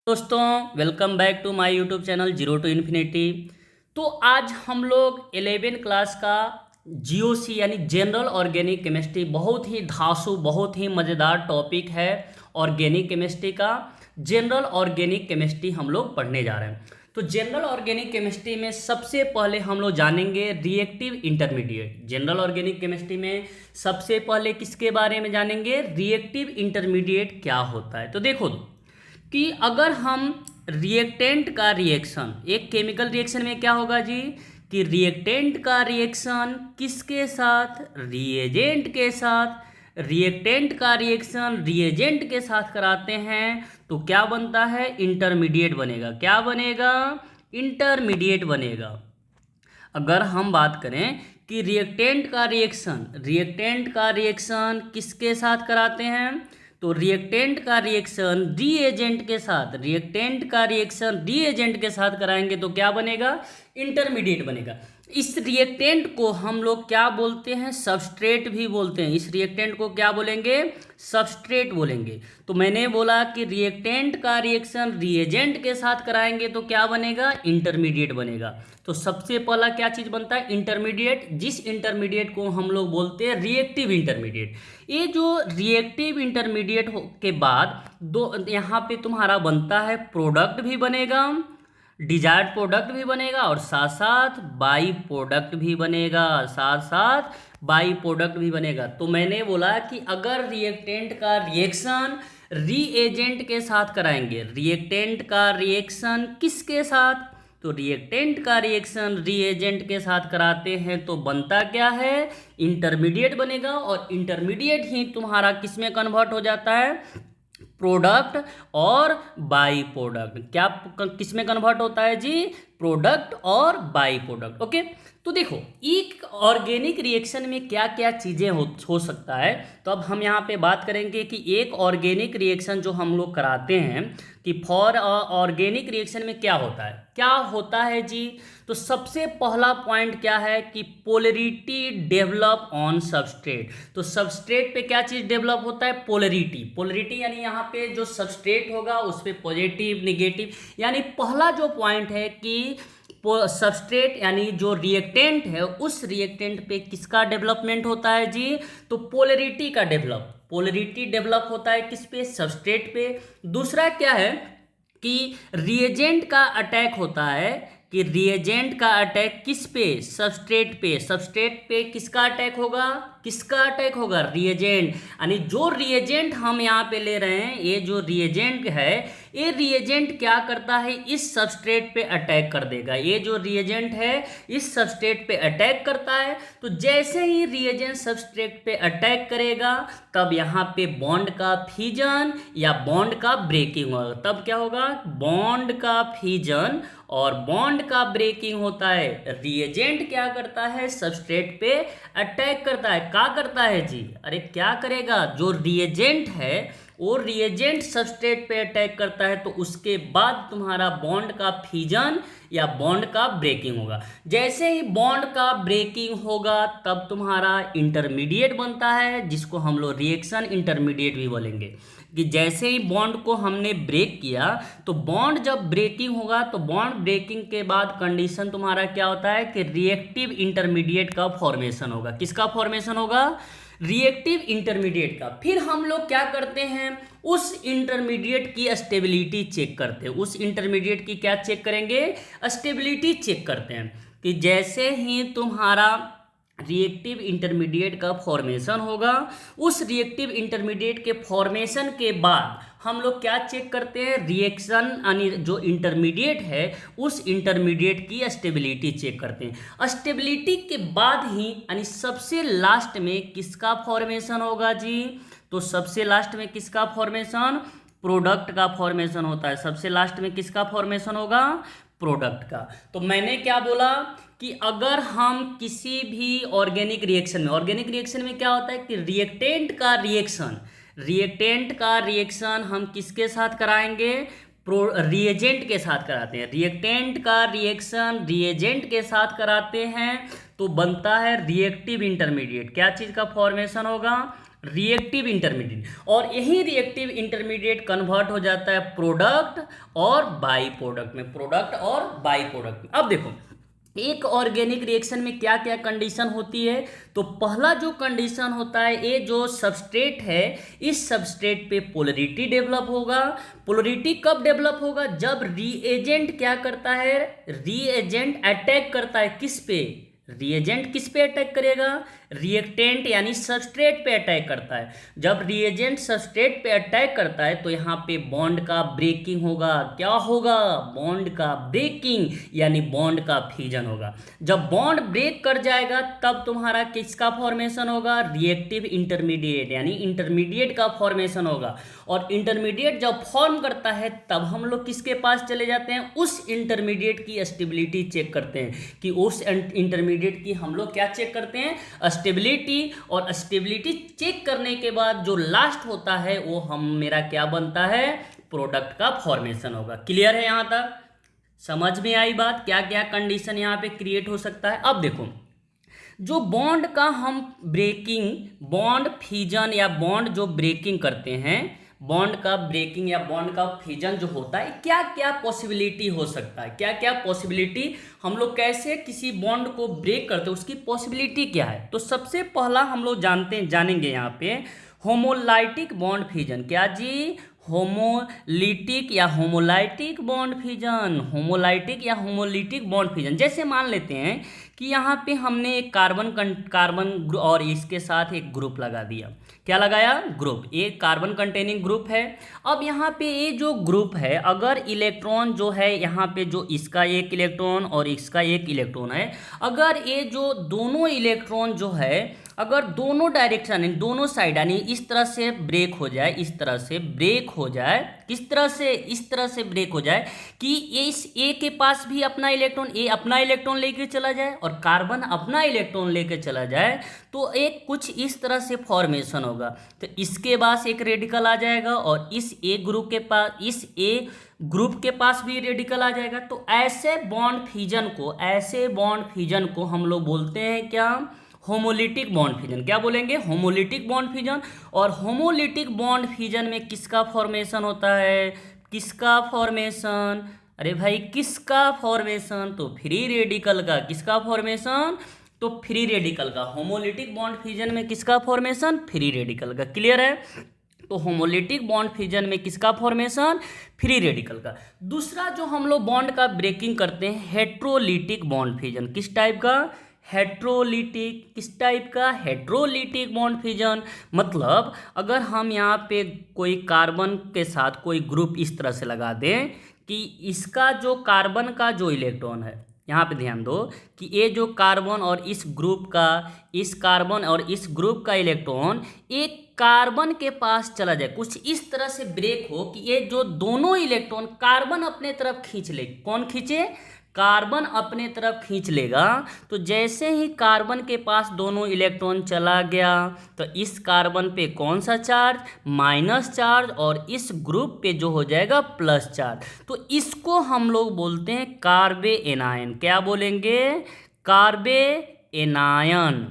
दोस्तों, welcome back to my YouTube channel zero to infinity. तो आज हम लोग 11 क्लास का जीओसी यानी जनरल ऑर्गेनिक केमिस्ट्री, बहुत ही धांसू बहुत ही मज़ेदार टॉपिक है ऑर्गेनिक केमिस्ट्री का। जनरल ऑर्गेनिक केमिस्ट्री हम लोग पढ़ने जा रहे हैं। तो जनरल ऑर्गेनिक केमिस्ट्री में सबसे पहले हम लोग जानेंगे reactive intermediate. General organic chemistry में सबसे पहले किसके बारे में जानेंगे? रिएक्टिव इंटरमीडिएट क्या होता है। तो देखो कि अगर हम रिएक्टेंट का रिएक्शन, एक केमिकल रिएक्शन में क्या होगा जी कि रिएक्टेंट का रिएक्शन किसके साथ? रिएजेंट के साथ। रिएक्टेंट का रिएक्शन रिएजेंट के साथ कराते हैं तो क्या बनता है? इंटरमीडिएट बनेगा। क्या बनेगा? इंटरमीडिएट बनेगा। अगर हम बात करें कि रिएक्टेंट का रिएक्शन किसके साथ कराते हैं तो रिएक्टेंट का रिएक्शन रिएजेंट के साथ, रिएक्टेंट का रिएक्शन रिएजेंट के साथ कराएंगे तो क्या बनेगा? इंटरमीडिएट बनेगा। इस रिएक्टेंट को हम लोग क्या बोलते हैं? सबस्ट्रेट भी बोलते हैं। इस रिएक्टेंट को क्या बोलेंगे? सबस्ट्रेट बोलेंगे। तो मैंने बोला कि रिएक्टेंट का रिएक्शन रिएजेंट के साथ कराएंगे तो क्या बनेगा? इंटरमीडिएट बनेगा। तो सबसे पहला क्या चीज़ बनता है? इंटरमीडिएट। जिस इंटरमीडिएट को हम लोग बोलते हैं रिएक्टिव इंटरमीडिएट। ये जो रिएक्टिव इंटरमीडिएट के बाद दो यहाँ पे तुम्हारा बनता है प्रोडक्ट भी बनेगा, डिजायर्ड प्रोडक्ट भी बनेगा और साथ साथ बाई प्रोडक्ट भी बनेगा, साथ साथ बाई प्रोडक्ट भी बनेगा। तो मैंने बोला कि अगर रिएक्टेंट का रिएक्शन रीएजेंट के साथ कराएंगे, रिएक्टेंट का रिएक्शन किसके साथ? तो रिएक्टेंट का रिएक्शन रीएजेंट के साथ कराते हैं तो बनता क्या है? इंटरमीडिएट बनेगा। और इंटरमीडिएट ही तुम्हारा किस में कन्वर्ट हो जाता है? प्रोडक्ट और बाई प्रोडक्ट। क्या किस में कन्वर्ट होता है जी? प्रोडक्ट और बाई प्रोडक्ट। ओके, तो देखो एक ऑर्गेनिक रिएक्शन में क्या क्या चीज़ें हो सकता है। तो अब हम यहाँ पे बात करेंगे कि एक ऑर्गेनिक रिएक्शन जो हम लोग कराते हैं कि फॉर ऑर्गेनिक रिएक्शन में क्या होता है, क्या होता है जी। तो सबसे पहला पॉइंट क्या है कि पोलरिटी डेवलप ऑन सबस्ट्रेट। तो सबस्ट्रेट पे क्या चीज़ डेवलप होता है? पोलरिटी। पोलरिटी यानी यहाँ पे जो सबस्ट्रेट होगा उस पर पॉजिटिव निगेटिव, यानी पहला जो पॉइंट है कि सबस्ट्रेट यानी जो रिएक्टेंट है उस रिएक्टेंट पे किसका डेवलपमेंट होता है जी? तो पोलरिटी का पोलरिटी डेवलप होता है किस पे? सबस्ट्रेट पे। दूसरा क्या है कि रिएजेंट का अटैक होता है कि रिएजेंट का अटैक किस पे? सबस्ट्रेट पे। सबस्ट्रेट पे किसका अटैक होगा? किसका अटैक होगा? रिएजेंट। यानी जो रिएजेंट हम यहाँ पे ले रहे हैं, ये जो रिएजेंट है, ये रिएजेंट क्या करता है? इस सबस्ट्रेट पे अटैक कर देगा। ये जो रिएजेंट है इस सबस्ट्रेट पे अटैक करता है। तो जैसे ही रिएजेंट सबस्ट्रेट पे अटैक करेगा तब यहाँ पे बॉन्ड का फिजन या बॉन्ड का ब्रेकिंग होगा। तब क्या होगा? बॉन्ड का फिजन और बॉन्ड का ब्रेकिंग होता है। रिएजेंट क्या करता है? सबस्ट्रेट पे अटैक करता है। क्या करता है जी? अरे क्या करेगा? जो रिएजेंट है वो रिएजेंट सबस्ट्रेट पे अटैक करता है तो उसके बाद तुम्हारा बॉन्ड का फिजन या बॉन्ड का ब्रेकिंग होगा। जैसे ही बॉन्ड का ब्रेकिंग होगा तब तुम्हारा इंटरमीडिएट बनता है, जिसको हम लोग रिएक्शन इंटरमीडिएट भी बोलेंगे। कि जैसे ही बॉन्ड को हमने ब्रेक किया तो बॉन्ड जब ब्रेकिंग होगा तो बॉन्ड ब्रेकिंग के बाद कंडीशन तुम्हारा क्या होता है कि रिएक्टिव इंटरमीडिएट का फॉर्मेशन होगा। किसका फॉर्मेशन होगा? रिएक्टिव इंटरमीडिएट का। फिर हम लोग क्या करते हैं? उस इंटरमीडिएट की स्टेबिलिटी चेक करते हैं। उस इंटरमीडिएट की क्या चेक करेंगे? स्टेबिलिटी चेक करते हैं कि जैसे ही तुम्हारा रिएक्टिव इंटरमीडिएट का फॉर्मेशन होगा, उस रिएक्टिव इंटरमीडिएट के फॉर्मेशन के बाद हम लोग क्या चेक करते हैं? रिएक्शन यानी जो इंटरमीडिएट है उस इंटरमीडिएट की स्टेबिलिटी चेक करते हैं। स्टेबिलिटी के बाद ही यानी सबसे लास्ट में किसका फॉर्मेशन होगा जी? तो सबसे लास्ट में किसका फॉर्मेशन? प्रोडक्ट का फॉर्मेशन होता है। सबसे लास्ट में किसका फॉर्मेशन होगा? प्रोडक्ट का। तो मैंने क्या बोला कि अगर हम किसी भी ऑर्गेनिक रिएक्शन में क्या होता है कि रिएक्टेंट का रिएक्शन हम किसके साथ कराएंगे? रिएजेंट के साथ कराते हैं। रिएक्टेंट का रिएक्शन रिएजेंट के साथ कराते हैं तो बनता है रिएक्टिव इंटरमीडिएट। क्या चीज़ का फॉर्मेशन होगा? रिएक्टिव इंटरमीडिएट, और यही रिएक्टिव इंटरमीडिएट कन्वर्ट हो जाता है प्रोडक्ट और बाई प्रोडक्ट में, प्रोडक्ट और बाई प्रोडक्ट में। अब देखो एक ऑर्गेनिक रिएक्शन में क्या क्या कंडीशन होती है, तो पहला जो कंडीशन होता है, ये जो सबस्ट्रेट है इस सबस्ट्रेट पे पोलरिटी डेवलप होगा। पोलरिटी कब डेवलप होगा, जब रीएजेंट क्या करता है, रीएजेंट अटैक करता है किस पे, रिएजेंट किस पे अटैक करेगा, रिएक्टेंट यानी सबस्ट्रेट पे अटैक करता है। जब रिएजेंट सबस्ट्रेट पे अटैक करता है तो यहाँ पे बॉन्ड का ब्रेकिंग होगा, क्या होगा, बॉन्ड का ब्रेकिंग यानी बॉन्ड का फ्यूजन होगा। जब बॉन्ड ब्रेक कर जाएगा तब तुम्हारा किसका फॉर्मेशन होगा, रिएक्टिव इंटरमीडिएट यानी इंटरमीडिएट का फॉर्मेशन होगा। और इंटरमीडिएट जब फॉर्म करता है तब हम लोग किसके पास चले जाते हैं, उस इंटरमीडिएट की स्टेबिलिटी चेक करते हैं, कि उस इंटरमीडिएट की हम लोग क्या चेक करते हैं, स्टेबिलिटी। और स्टेबिलिटी चेक करने के बाद जो लास्ट होता है वो हम मेरा क्या बनता है, प्रोडक्ट का फॉर्मेशन होगा। क्लियर है, यहाँ तक समझ में आई बात, क्या क्या कंडीशन यहाँ पे क्रिएट हो सकता है। अब देखो जो बॉन्ड का हम ब्रेकिंग, बॉन्ड फ्यूजन या बॉन्ड जो ब्रेकिंग करते हैं, बॉन्ड का ब्रेकिंग या बॉन्ड का फ्यूजन जो होता है, क्या क्या पॉसिबिलिटी हो सकता है, क्या क्या पॉसिबिलिटी, हम लोग कैसे किसी बॉन्ड को ब्रेक करते हैं, उसकी पॉसिबिलिटी क्या है। तो सबसे पहला हम लोग जानेंगे यहाँ पे होमोलाइटिक बॉन्ड फ्यूजन। क्या जी, होमोलिटिक या होमोलाइटिक बॉन्ड फ्यूजन, होमोलाइटिक या होमोलिटिक बॉन्ड फ्यूजन। जैसे मान लेते हैं कि यहाँ पे हमने एक कार्बन और इसके साथ एक ग्रुप लगा दिया, क्या लगाया, ग्रुप, एक कार्बन कंटेनिंग ग्रुप है। अब यहाँ पे ये जो ग्रुप है, अगर इलेक्ट्रॉन जो है यहाँ पे जो इसका एक इलेक्ट्रॉन और इसका एक इलेक्ट्रॉन है, अगर ये जो दोनों इलेक्ट्रॉन जो है अगर दोनों डायरेक्शन दोनों साइड यानी इस तरह से ब्रेक हो जाए, इस तरह से ब्रेक हो जाए, किस तरह से, इस तरह से ब्रेक हो जाए कि इस ए के पास भी अपना इलेक्ट्रॉन, ए अपना इलेक्ट्रॉन लेके चला जाए और कार्बन अपना इलेक्ट्रॉन लेके चला जाए, तो एक कुछ इस तरह से फॉर्मेशन होगा। तो इसके पास एक रेडिकल आ जाएगा और इस ए ग्रुप के पास, इस ए ग्रुप के पास भी रेडिकल आ जाएगा। तो ऐसे बॉन्ड फ्यूजन को, ऐसे बॉन्ड फ्यूजन को हम लोग बोलते हैं क्या, होमोलिटिक बॉन्ड फ्यूजन। क्या बोलेंगे, होमोलिटिक बॉन्ड फ्यूजन। और होमोलिटिक बॉन्ड फ्यूजन में किसका फॉर्मेशन होता है, किसका फॉर्मेशन, अरे भाई किसका फॉर्मेशन, तो फ्री रेडिकल का। किसका फॉर्मेशन, तो फ्री रेडिकल का। होमोलिटिक बॉन्ड फ्यूजन में किसका फॉर्मेशन, फ्री रेडिकल का। क्लियर है, तो होमोलिटिक बॉन्ड फ्यूजन में किसका फॉर्मेशन, फ्री रेडिकल का। दूसरा जो हम लोग बॉन्ड का ब्रेकिंग करते हैं, हेट्रोलिटिक बॉन्ड फ्यूजन। किस टाइप का, हेट्रोलिटिक, किस टाइप का, हेट्रोलिटिक बॉन्ड फ्यूजन। मतलब अगर हम यहाँ पे कोई कार्बन के साथ कोई ग्रुप इस तरह से लगा दें कि इसका जो कार्बन का जो इलेक्ट्रॉन है, यहाँ पे ध्यान दो कि ये जो कार्बन और इस ग्रुप का, इस कार्बन और इस ग्रुप का इलेक्ट्रॉन एक कार्बन के पास चला जाए, कुछ इस तरह से ब्रेक हो कि ये जो दोनों इलेक्ट्रॉन कार्बन अपने तरफ खींच ले। कौन खींचे, कार्बन अपने तरफ खींच लेगा। तो जैसे ही कार्बन के पास दोनों इलेक्ट्रॉन चला गया तो इस कार्बन पे कौन सा चार्ज, माइनस चार्ज, और इस ग्रुप पे जो हो जाएगा प्लस चार्ज। तो इसको हम लोग बोलते हैं कार्बे एनायन। क्या बोलेंगे, कार्बे एनायन।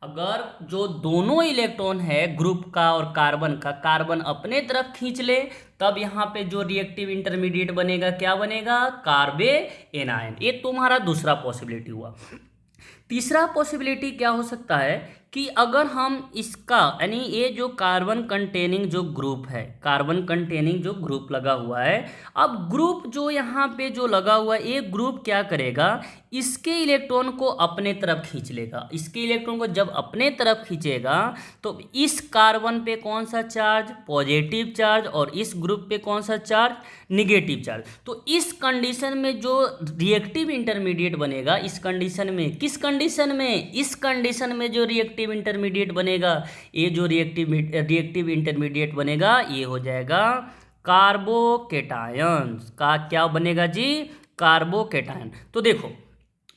अगर जो दोनों इलेक्ट्रॉन है ग्रुप का और कार्बन का, कार्बन अपने तरफ खींच ले, तब यहाँ पे जो रिएक्टिव इंटरमीडिएट बनेगा क्या बनेगा, कार्बे एनायन। ये तुम्हारा दूसरा पॉसिबिलिटी हुआ। तीसरा पॉसिबिलिटी क्या हो सकता है कि अगर हम इसका यानी ये जो कार्बन कंटेनिंग जो ग्रुप है, कार्बन कंटेनिंग जो ग्रुप लगा हुआ है, अब ग्रुप जो यहाँ पे जो लगा हुआ है, ये ग्रुप क्या करेगा, इसके इलेक्ट्रॉन को अपने तरफ खींच लेगा। इसके इलेक्ट्रॉन को जब अपने तरफ खींचेगा तो इस कार्बन पे कौन सा चार्ज, पॉजिटिव चार्ज, और इस ग्रुप पे कौन सा चार्ज, निगेटिव चार्ज। तो इस कंडीशन में जो रिएक्टिव इंटरमीडिएट बनेगा, इस कंडीशन में, किस कंडीशन में, इस कंडीशन में जो रिएक्टिव इंटरमीडिएट बनेगा, ये जो रिएक्टिव इंटरमीडिएट बनेगा ये हो जाएगा कार्बोकेटायंस का। क्या बनेगा जी, कार्बोकेटायन। तो देखो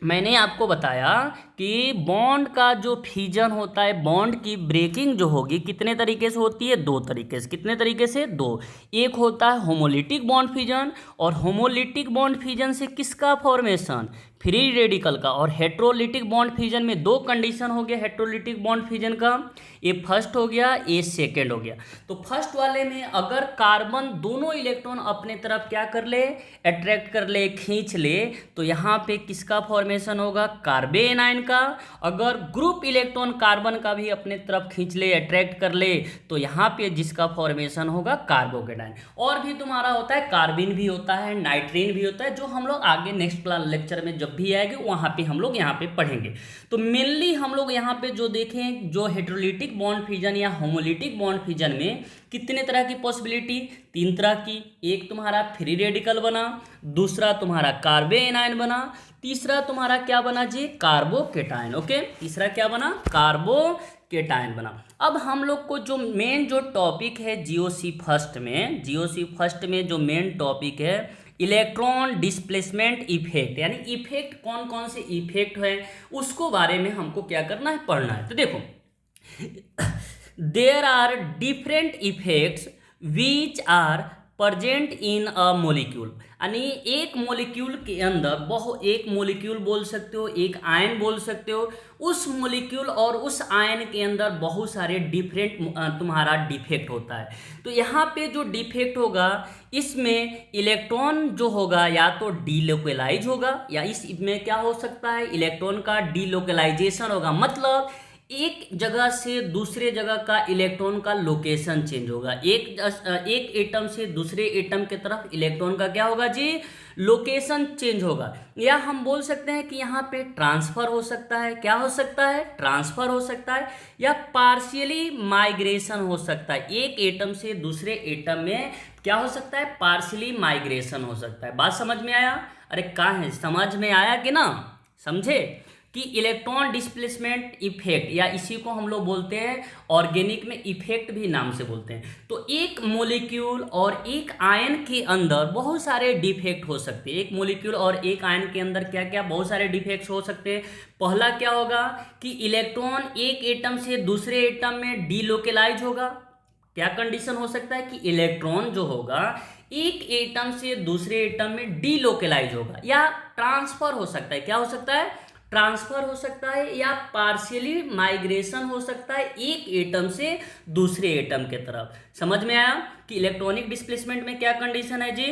मैंने आपको बताया कि बॉन्ड का जो फ्यूजन होता है, बॉन्ड की ब्रेकिंग जो होगी कितने तरीके से होती है? दो तरीके से। कितने तरीके से? दो। एक होता है होमोलिटिक बॉन्ड फ्यूजन, और होमोलिटिक बॉन्ड फ्यूजन से किसका फॉर्मेशन? फ्री रेडिकल का। और हेट्रोलिटिक बॉन्ड फ्यूजन में दो कंडीशन हो गया हेट्रोलिटिक बॉन्ड फ्यूजन का, ये फर्स्ट हो गया, ये सेकेंड हो गया। तो फर्स्ट वाले में अगर कार्बन दोनों इलेक्ट्रॉन अपने तरफ क्या कर ले? अट्रैक्ट कर ले, खींच ले, तो यहाँ पे किसका फॉर्मेशन होगा? कार्बेनाइन का। अगर ग्रुप इलेक्ट्रॉन कार्बन का भी अपने तरफ खींच ले, अट्रैक्ट कर ले, तो यहाँ पे जिसका फॉर्मेशन होगा कार्बोकेटाइन। और भी तुम्हारा होता है, कार्बिन भी होता है, नाइट्रीन भी होता है, जो हम लोग आगे नेक्स्ट लेक्चर में जब भी आएंगे वहाँ पे हम लोग यहाँ पे पढ़ेंगे। तो मेनली हम लोग यहाँ पे जो देखें, जो हेट्रोलिटिक बॉन्ड फ्यूजन या होमोलिटिक बॉन्ड फ्यूजन में कितने तरह की पॉसिबिलिटी? तीन तरह की। एक तुम्हारा फ्री रेडिकल बना, दूसरा तुम्हारा कार्बेनाइन बना, तीसरा तुम्हारा क्या बना जी? कार्बोकेटाइन। ओके, तीसरा क्या बना? कार्बोकेटाइन बना। अब हम लोग को जो मेन जो टॉपिक है जीओसी फर्स्ट में जो मेन टॉपिक है इलेक्ट्रॉन डिस्प्लेसमेंट इफेक्ट, यानी इफेक्ट कौन कौन से इफेक्ट है उसको बारे में हमको क्या करना है? पढ़ना है। तो देखो, there are different effects which are present in a molecule, यानी एक मोलिक्यूल के अंदर एक मोलिक्यूल बोल सकते हो, एक आयन बोल सकते हो, उस मोलिक्यूल और उस आयन के अंदर बहुत सारे डिफरेंट तुम्हारा डिफेक्ट होता है। तो यहाँ पे जो डिफेक्ट होगा, इसमें इलेक्ट्रॉन जो होगा या तो डीलोकलाइज होगा, या इसमें क्या हो सकता है? इलेक्ट्रॉन का डीलोकलाइजेशन होगा। मतलब एक जगह से दूसरे जगह का इलेक्ट्रॉन का लोकेशन चेंज होगा। एक एटम से दूसरे एटम के तरफ इलेक्ट्रॉन का क्या होगा जी? लोकेशन चेंज होगा। या हम बोल सकते हैं कि यहाँ पे ट्रांसफर हो सकता है। क्या हो सकता है? ट्रांसफर हो सकता है, या पार्शियली माइग्रेशन हो सकता है। एक एटम से दूसरे एटम में क्या हो सकता है? पार्शियली माइग्रेशन हो सकता है। बात समझ में आया? अरे कहाँ है? समझ में आया कि ना? समझे कि इलेक्ट्रॉन डिस्प्लेसमेंट इफेक्ट, या इसी को हम लोग बोलते हैं ऑर्गेनिक में इफेक्ट भी नाम से बोलते हैं। तो एक मोलिक्यूल और एक आयन के अंदर बहुत सारे डिफेक्ट हो सकते हैं। एक मोलिक्यूल और एक आयन के अंदर क्या क्या बहुत सारे डिफेक्ट्स हो सकते हैं। पहला क्या होगा कि इलेक्ट्रॉन एक एटम से दूसरे एटम में डीलोकलाइज होगा। क्या कंडीशन हो सकता है? कि इलेक्ट्रॉन जो होगा एक एटम से दूसरे एटम में डीलोकलाइज होगा, या ट्रांसफर हो सकता है। क्या हो सकता है? ट्रांसफर हो सकता है, या पार्शियली माइग्रेशन हो सकता है एक एटम से दूसरे एटम के तरफ। समझ में आया कि इलेक्ट्रॉनिक डिस्प्लेसमेंट में क्या कंडीशन है जी?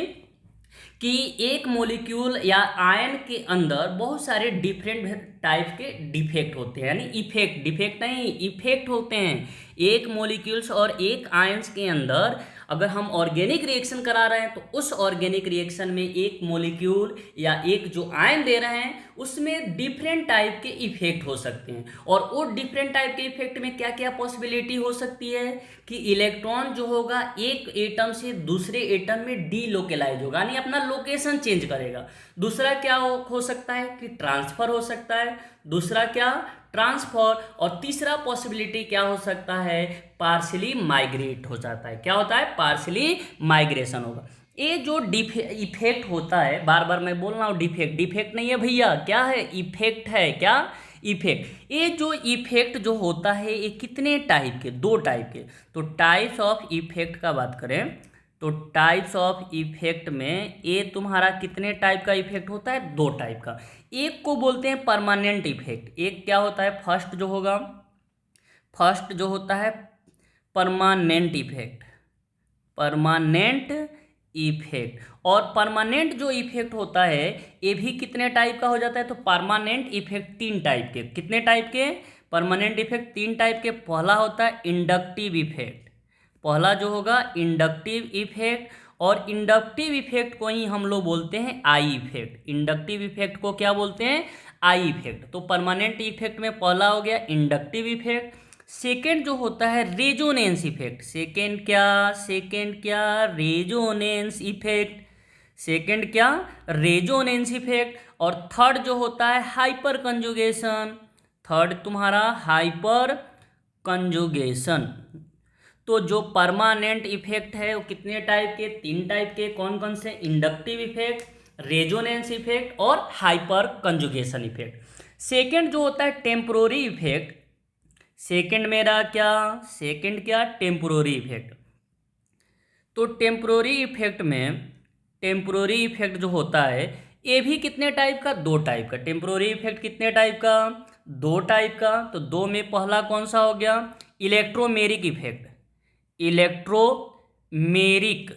कि एक मॉलिक्यूल या आयन के अंदर बहुत सारे डिफरेंट टाइप के डिफेक्ट होते हैं, यानी इफेक्ट, डिफेक्ट नहीं इफेक्ट होते हैं। एक मॉलिक्यूल्स और एक आयंस के अंदर अगर हम ऑर्गेनिक रिएक्शन करा रहे हैं, तो उस ऑर्गेनिक रिएक्शन में एक मॉलिक्यूल या एक जो आयन दे रहे हैं उसमें डिफरेंट टाइप के इफेक्ट हो सकते हैं। और वो डिफरेंट टाइप के इफेक्ट में क्या क्या पॉसिबिलिटी हो सकती है कि इलेक्ट्रॉन जो होगा एक एटम से दूसरे एटम में डीलोकलाइज होगा, यानी अपना लोकेशन चेंज करेगा। दूसरा क्या हो सकता है कि ट्रांसफर हो सकता है। दूसरा क्या? ट्रांसफर। और तीसरा पॉसिबिलिटी क्या हो सकता है? पार्शियली माइग्रेट हो जाता है। क्या होता है? पार्शियली माइग्रेशन होगा। ये जो इफेक्ट होता है, बार बार मैं बोल रहा हूँ डिफेक्ट, डिफेक्ट नहीं है भैया, क्या है? इफेक्ट है। क्या? इफेक्ट। ये जो इफेक्ट जो होता है ये कितने टाइप के? दो टाइप के। तो टाइप्स ऑफ इफेक्ट का बात करें तो टाइप्स ऑफ इफेक्ट में ये तुम्हारा कितने टाइप का इफेक्ट होता है? दो टाइप का। एक को बोलते हैं परमानेंट इफेक्ट। एक क्या होता है? फर्स्ट जो होता है परमानेंट इफेक्ट, परमानेंट इफेक्ट। और परमानेंट जो इफेक्ट होता है ये भी कितने टाइप का हो जाता है? तो परमानेंट इफेक्ट तीन टाइप के। कितने टाइप के? परमानेंट इफेक्ट तीन टाइप के। पहला होता है इंडक्टिव इफेक्ट, पहला जो होगा इंडक्टिव इफेक्ट, और इंडक्टिव इफेक्ट को ही हम लोग बोलते हैं आई इफेक्ट। इंडक्टिव इफेक्ट को क्या बोलते हैं? I effect. तो परमानेंट इफेक्ट में पहला हो गया इंडक्टिव इफेक्ट। सेकेंड जो होता है रेजोनेंस इफेक्ट। सेकेंड क्या? Resonance effect. सेकेंड क्या? Resonance effect. और थर्ड जो होता है हाइपर कंजुगेशन। थर्ड तुम्हारा हाइपर कंजुगेशन। तो जो परमानेंट इफेक्ट है वो कितने टाइप के? तीन टाइप के। कौन कौन से? इंडक्टिव इफेक्ट, रेजोनेंस इफेक्ट और हाइपर कंजुगेशन इफेक्ट। सेकंड जो होता है टेम्पोररी इफेक्ट, सेकंड मेरा क्या, सेकंड क्या, टेम्पोररी इफेक्ट। तो टेम्पोररी इफेक्ट में, टेम्पोररी इफेक्ट जो होता है ये भी कितने टाइप का, दो टाइप का। टेम्पोररी इफेक्ट कितने टाइप का, दो टाइप का। तो दो में पहला कौन सा हो गया, electromeric effect, electromeric,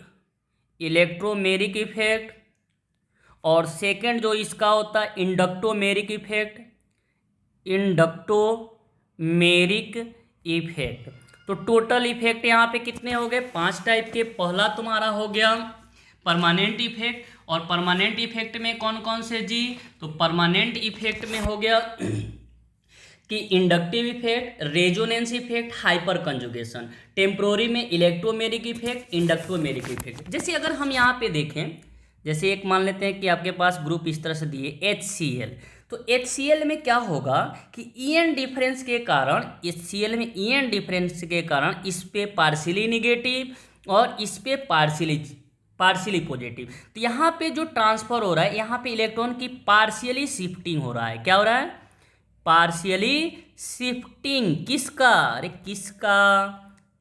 electromeric effect. और सेकंड जो इसका होता है इंडक्टोमेरिक इफेक्ट, इंडक्टोमेरिक इफेक्ट। तो टोटल इफेक्ट यहाँ पे कितने हो गए, 5 टाइप के। पहला तुम्हारा हो गया परमानेंट इफेक्ट, और परमानेंट इफेक्ट में कौन कौन से जी, तो परमानेंट इफेक्ट में हो गया कि inductive effect, resonance effect, hyper conjugation. Temporary में इलेक्ट्रोमेरिक इफेक्ट, इंडक्टोमेरिक इफेक्ट। जैसे अगर हम यहाँ पे देखें, जैसे एक मान लेते हैं कि आपके पास ग्रुप इस तरह से दिए HCl, तो HCl में क्या होगा कि ईएन डिफरेंस के कारण, HCl में ईएन डिफरेंस के कारण इस पे पार्शियली निगेटिव और इस पे पार्शियली पॉजिटिव। तो यहाँ पे जो ट्रांसफर हो रहा है, यहाँ पे इलेक्ट्रॉन की पार्शियली शिफ्टिंग हो रहा है। क्या हो रहा है, पार्शियली शिफ्टिंग। किसका, अरे किसका,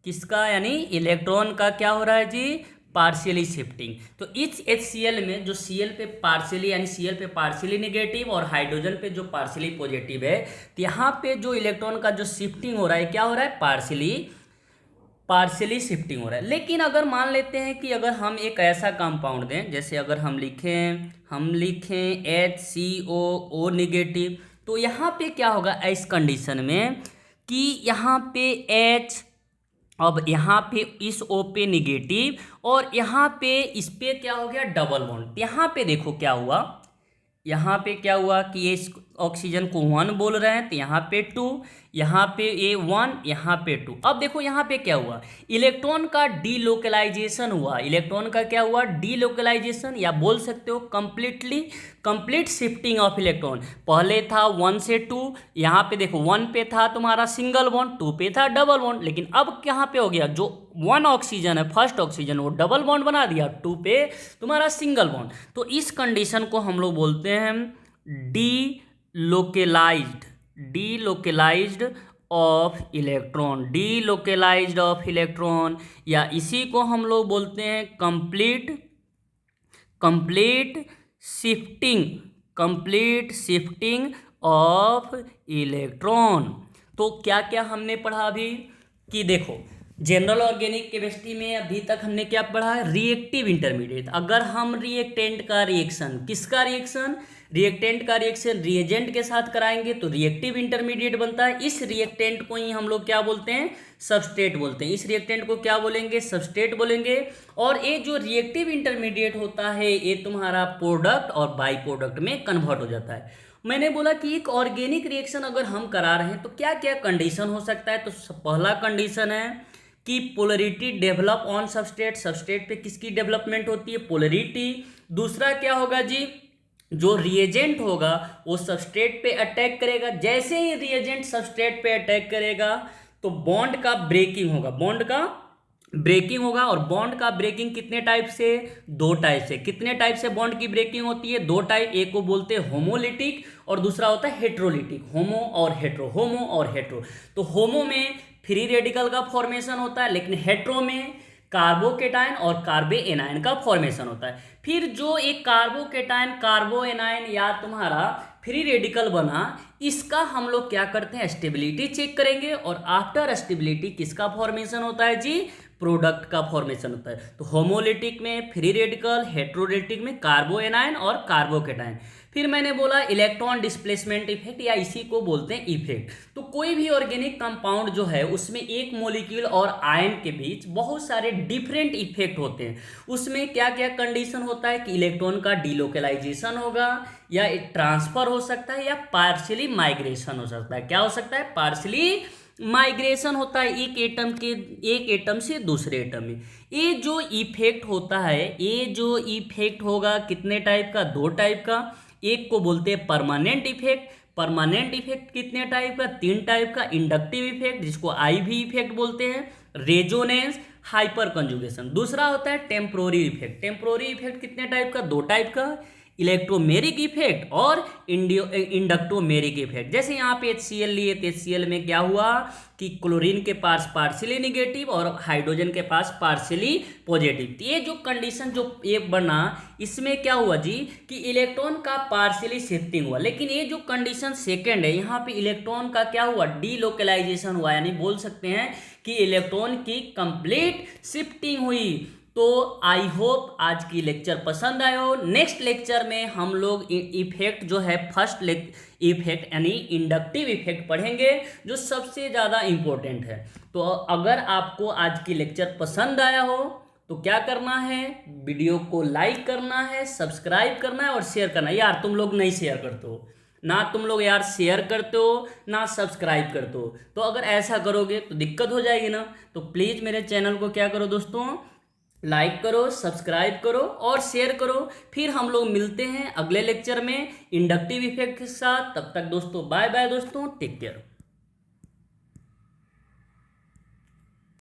किसका, यानी इलेक्ट्रॉन का क्या हो रहा है जी, पार्शियली शिफ्टिंग। तो इस HCl में जो Cl पे पार्शियली, यानी Cl पे पार्शियली नेगेटिव और हाइड्रोजन पे जो पार्शियली पॉजिटिव है, तो यहाँ पे जो इलेक्ट्रॉन का जो शिफ्टिंग हो रहा है, क्या हो रहा है, पार्शियली शिफ्टिंग हो रहा है। लेकिन अगर मान लेते हैं कि अगर हम एक ऐसा कंपाउंड दें, जैसे अगर हम लिखें HCOO निगेटिव, तो यहाँ पे क्या होगा इस कंडीशन में कि यहाँ पे H, अब यहाँ पे इस O पे निगेटिव और यहाँ पे इस पे क्या हो गया डबल बॉन्ड। यहाँ पे देखो क्या हुआ, यहाँ पे क्या हुआ कि ये ऑक्सीजन को 1 बोल रहे हैं, तो यहाँ पे 2, यहाँ पे ये 1, यहाँ पे 2। अब देखो यहाँ पे क्या हुआ, इलेक्ट्रॉन का डीलोकलाइजेशन हुआ। इलेक्ट्रॉन का क्या हुआ, डीलोकलाइजेशन, या बोल सकते हो कंप्लीट शिफ्टिंग ऑफ इलेक्ट्रॉन। पहले था 1 से 2, यहाँ पे देखो 1 पे था तुम्हारा सिंगल बॉन्ड, 2 पे था डबल बॉन्ड, लेकिन अब यहाँ पे हो गया जो 1 ऑक्सीजन है, फर्स्ट ऑक्सीजन, वो डबल बॉन्ड बना दिया, 2 पे तुम्हारा सिंगल बॉन्ड। तो इस कंडीशन को हम लोग बोलते हैं delocalised of electron, delocalised of electron, या इसी को हम लोग बोलते हैं कंप्लीट शिफ्टिंग ऑफ इलेक्ट्रॉन। तो क्या क्या हमने पढ़ा अभी कि देखो, जनरल ऑर्गेनिक केमिस्ट्री में अभी तक हमने क्या पढ़ा है, रिएक्टिव इंटरमीडिएट। अगर हम रिएक्टेंट का रिएक्शन, किसका रिएक्शन, रिएक्टेंट का रिएक्शन रिएजेंट के साथ कराएंगे तो रिएक्टिव इंटरमीडिएट बनता है। इस रिएक्टेंट को ही हम लोग क्या बोलते हैं, सबस्ट्रेट बोलते हैं। इस रिएक्टेंट को क्या बोलेंगे, सबस्ट्रेट बोलेंगे। और ये जो रिएक्टिव इंटरमीडिएट होता है, ये तुम्हारा प्रोडक्ट और बाई प्रोडक्ट में कन्वर्ट हो जाता है। मैंने बोला कि एक ऑर्गेनिक रिएक्शन अगर हम करा रहे हैं तो क्या क्या कंडीशन हो सकता है। तो पहला कंडीशन है कि polarity develop on substrate, substrate पे किसकी डेवलपमेंट होती है, पोलरिटी। दूसरा क्या होगा जी, जो रिएजेंट होगा वो सबस्ट्रेट पे अटैक करेगा। जैसे ही रिएजेंट सबस्ट्रेट पे अटैक करेगा तो बॉन्ड का ब्रेकिंग होगा, बॉन्ड का ब्रेकिंग होगा। और बॉन्ड का ब्रेकिंग कितने टाइप से, 2 टाइप से। कितने टाइप से बॉन्ड की ब्रेकिंग होती है, 2 टाइप। एक को बोलते हैं होमोलिटिक और दूसरा होता है हेट्रोलिटिक। होमो और हेट्रो। तो होमो में फ्री रेडिकल का फॉर्मेशन होता है, लेकिन हेट्रो में कार्बोकेटायन और कार्बे एनायन का फॉर्मेशन होता है। फिर जो एक कार्बोकेटायन, कार्बो एनायन या तुम्हारा फ्री रेडिकल बना, इसका हम लोग क्या करते हैं, स्टेबिलिटी चेक करेंगे। और आफ्टर स्टेबिलिटी किसका फॉर्मेशन होता है जी, प्रोडक्ट का फॉर्मेशन होता है। तो होमोलिटिक में फ्री रेडिकल, हेट्रोलिटिक में कार्बो एनायन और कार्बोकेटायन। फिर मैंने बोला इलेक्ट्रॉन डिस्प्लेसमेंट इफेक्ट, या इसी को बोलते हैं इफेक्ट। तो कोई भी ऑर्गेनिक कंपाउंड जो है उसमें एक मॉलिक्यूल और आयन के बीच बहुत सारे डिफरेंट इफेक्ट होते हैं। उसमें क्या क्या कंडीशन होता है कि इलेक्ट्रॉन का डिलोकलाइजेशन होगा, या ट्रांसफर हो सकता है, या पार्शियली माइग्रेशन हो सकता है। क्या हो सकता है, पार्शियली माइग्रेशन होता है एक एटम से दूसरे एटम में। ये जो इफेक्ट होता है, ये जो इफेक्ट होगा कितने टाइप का, 2 टाइप का। एक को बोलते हैं परमानेंट इफेक्ट। परमानेंट इफेक्ट कितने टाइप का, 3 टाइप का। इंडक्टिव इफेक्ट जिसको IV इफेक्ट बोलते हैं, रेजोनेंस, हाइपर कंजुगेशन। दूसरा होता है टेम्पोररी इफेक्ट। टेम्पोररी इफेक्ट कितने टाइप का, 2 टाइप का। इलेक्ट्रोमेरिक इफेक्ट और इंडक्टोमेरिक इफेक्ट। जैसे यहाँ पे HCl लिए तो HCl में क्या हुआ कि क्लोरीन के पास पार्शियली निगेटिव और हाइड्रोजन के पास पार्शियली पॉजिटिव। तो ये जो कंडीशन जो ये बना, इसमें क्या हुआ जी कि इलेक्ट्रॉन का पार्शियली शिफ्टिंग हुआ। लेकिन ये जो कंडीशन सेकेंड है, यहाँ पे इलेक्ट्रॉन का क्या हुआ, डीलोकलाइजेशन हुआ, यानी बोल सकते हैं कि इलेक्ट्रॉन की कंप्लीट शिफ्टिंग हुई। तो आई होप आज की लेक्चर पसंद आए हो। नेक्स्ट लेक्चर में हम लोग इफेक्ट जो है फर्स्ट इफेक्ट यानी इंडक्टिव इफेक्ट पढ़ेंगे, जो सबसे ज़्यादा इंपॉर्टेंट है। तो अगर आपको आज की लेक्चर पसंद आया हो तो क्या करना है, वीडियो को लाइक करना है, सब्सक्राइब करना है और शेयर करना है। यार तुम लोग नहीं शेयर करते हो ना, तुम लोग यार शेयर करते हो ना सब्सक्राइब करते हो। तो अगर ऐसा करोगे तो दिक्कत हो जाएगी ना। तो प्लीज़ मेरे चैनल को क्या करो दोस्तों, लाइक करो, सब्सक्राइब करो और शेयर करो। फिर हम लोग मिलते हैं अगले लेक्चर में इंडक्टिव इफेक्ट के साथ। तब तक दोस्तों बाय बाय दोस्तों, टेक केयर।